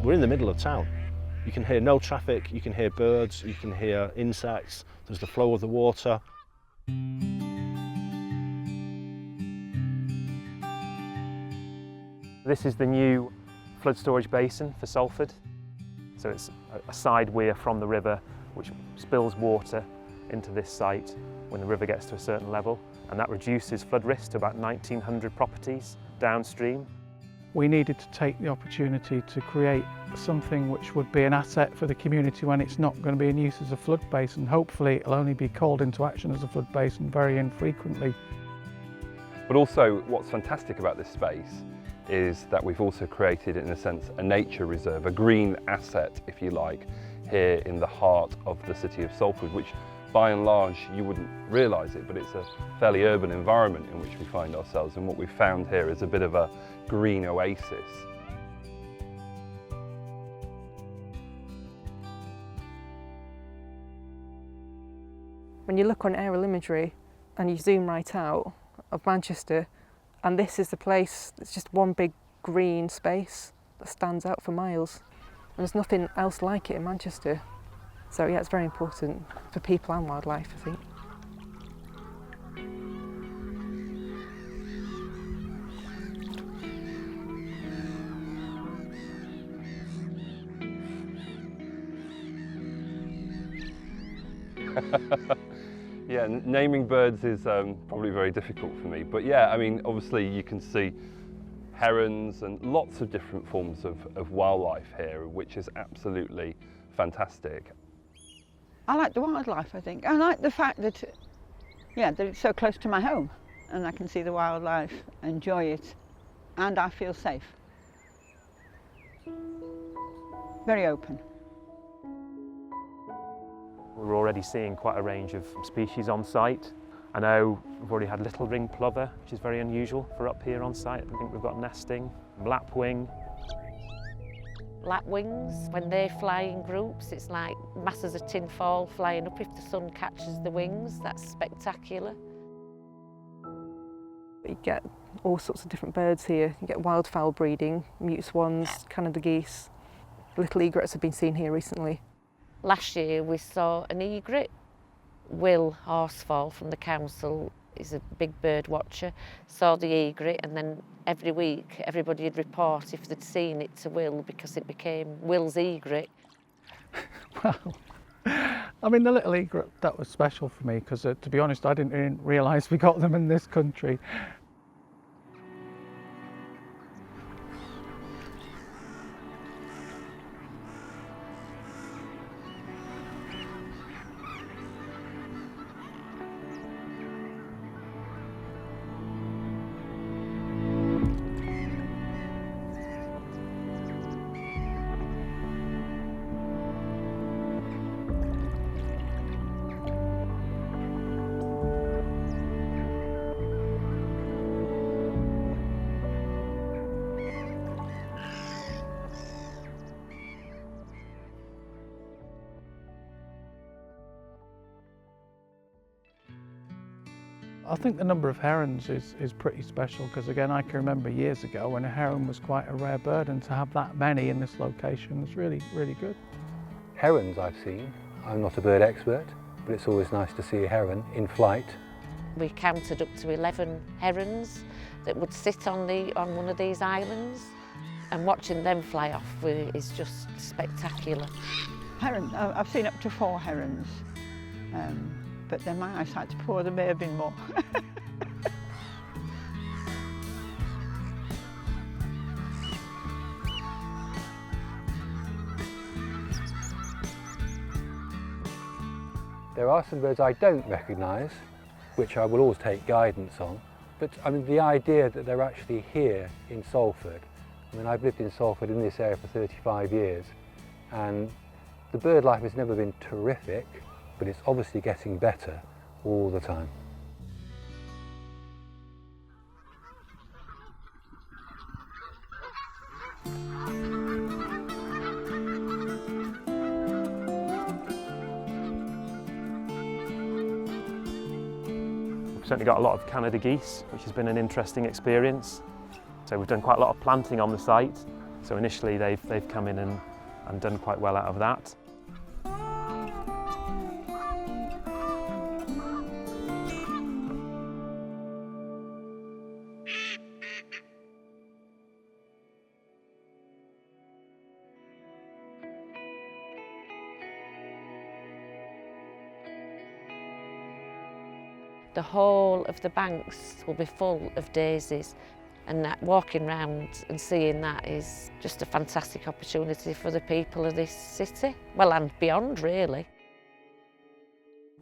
We're in the middle of town. You can hear no traffic, you can hear birds, you can hear insects, there's the flow of the water. This is the new flood storage basin for Salford. So it's a side weir from the river which spills water into this site when the river gets to a certain level, and that reduces flood risk to about 1,900 properties downstream. We needed to take the opportunity to create something which would be an asset for the community when it's not going to be in use as a flood basin. Hopefully it'll only be called into action as a flood basin very infrequently. But also what's fantastic about this space is that we've also created, in a sense, a nature reserve, a green asset, if you like, here in the heart of the city of Salford, which by and large you wouldn't realise it, but it's a fairly urban environment in which we find ourselves, and what we've found here is a bit of a green oasis. When you look on aerial imagery and you zoom right out of Manchester, and this is the place, it's just one big green space that stands out for miles. And there's nothing else like it in Manchester. So yeah, it's very important for people and wildlife, I think. Yeah, naming birds is probably very difficult for me, but yeah, I mean, obviously you can see herons and lots of different forms of wildlife here, which is absolutely fantastic. I like the wildlife, I think. I like the fact that, yeah, that it's so close to my home and I can see the wildlife, enjoy it, and I feel safe. Very open. We're already seeing quite a range of species on site. I know we've already had little ring plover, which is very unusual for up here on site. I think we've got nesting, lapwing. Lapwings, when they fly in groups, it's like masses of tin foil flying up if the sun catches the wings. That's spectacular. You get all sorts of different birds here. You get wildfowl breeding, mute swans, Canada geese. Little egrets have been seen here recently. Last year we saw an egret. Will Horsefall from the council is a big bird watcher, saw the egret, and then every week everybody would report if they'd seen it to Will because it became Will's egret. Well, I mean, the little egret, that was special for me because to be honest I didn't realise we got them in this country. I think the number of herons is pretty special because, again, I can remember years ago when a heron was quite a rare bird, and to have that many in this location was really, really good. Herons I've seen. I'm not a bird expert, but it's always nice to see a heron in flight. We counted up to 11 herons that would sit on one of these islands, and watching them fly off is just spectacular. Herons, I've seen up to 4 herons. But then my eyesight's poor, there may have been more. There are some birds I don't recognise, which I will always take guidance on. But I mean, the idea that they're actually here in Salford, I mean, I've lived in Salford in this area for 35 years, and the bird life has never been terrific, but it's obviously getting better all the time. We've certainly got a lot of Canada geese, which has been an interesting experience. So we've done quite a lot of planting on the site, So initially they've come in and done quite well out of that. The whole of the banks will be full of daisies, and that walking round and seeing that is just a fantastic opportunity for the people of this city, well, and beyond really.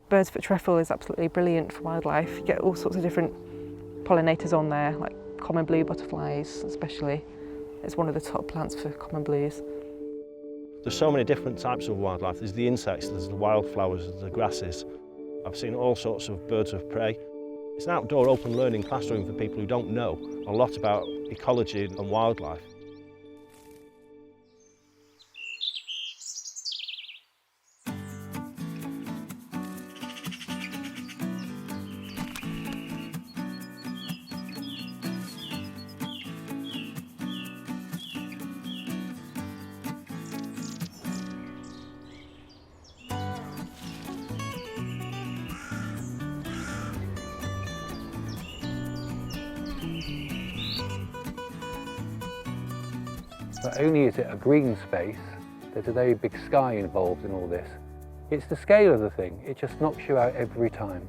Birds foot trefoil is absolutely brilliant for wildlife. You get all sorts of different pollinators on there, like common blue butterflies especially. It's one of the top plants for common blues. There's so many different types of wildlife. There's the insects, there's the wildflowers, there's the grasses. I've seen all sorts of birds of prey. It's an outdoor open learning classroom for people who don't know a lot about ecology and wildlife. Not only is it a green space, there's a very big sky involved in all this. It's the scale of the thing, it just knocks you out every time.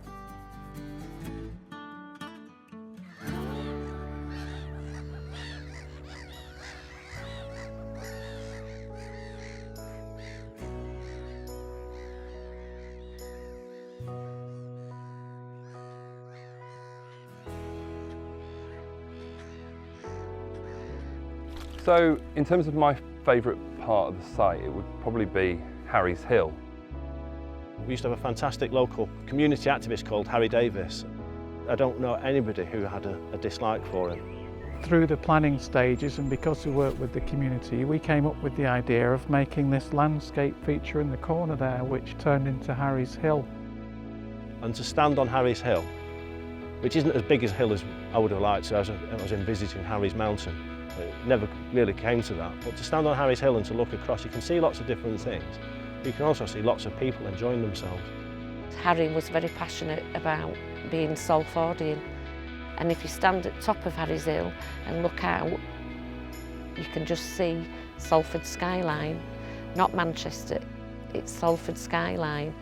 So in terms of my favourite part of the site, it would probably be Harry's Hill. We used to have a fantastic local community activist called Harry Davis. I don't know anybody who had a dislike for him. Through the planning stages, and because we worked with the community, we came up with the idea of making this landscape feature in the corner there, which turned into Harry's Hill. And to stand on Harry's Hill, which isn't as big a hill as I would have liked, so I was envisaging Harry's Mountain. It never really came to that, but to stand on Harry's Hill and to look across, you can see lots of different things. You can also see lots of people enjoying themselves. Harry was very passionate about being Salfordian, and if you stand at the top of Harry's Hill and look out, you can just see Salford skyline, not Manchester, it's Salford skyline.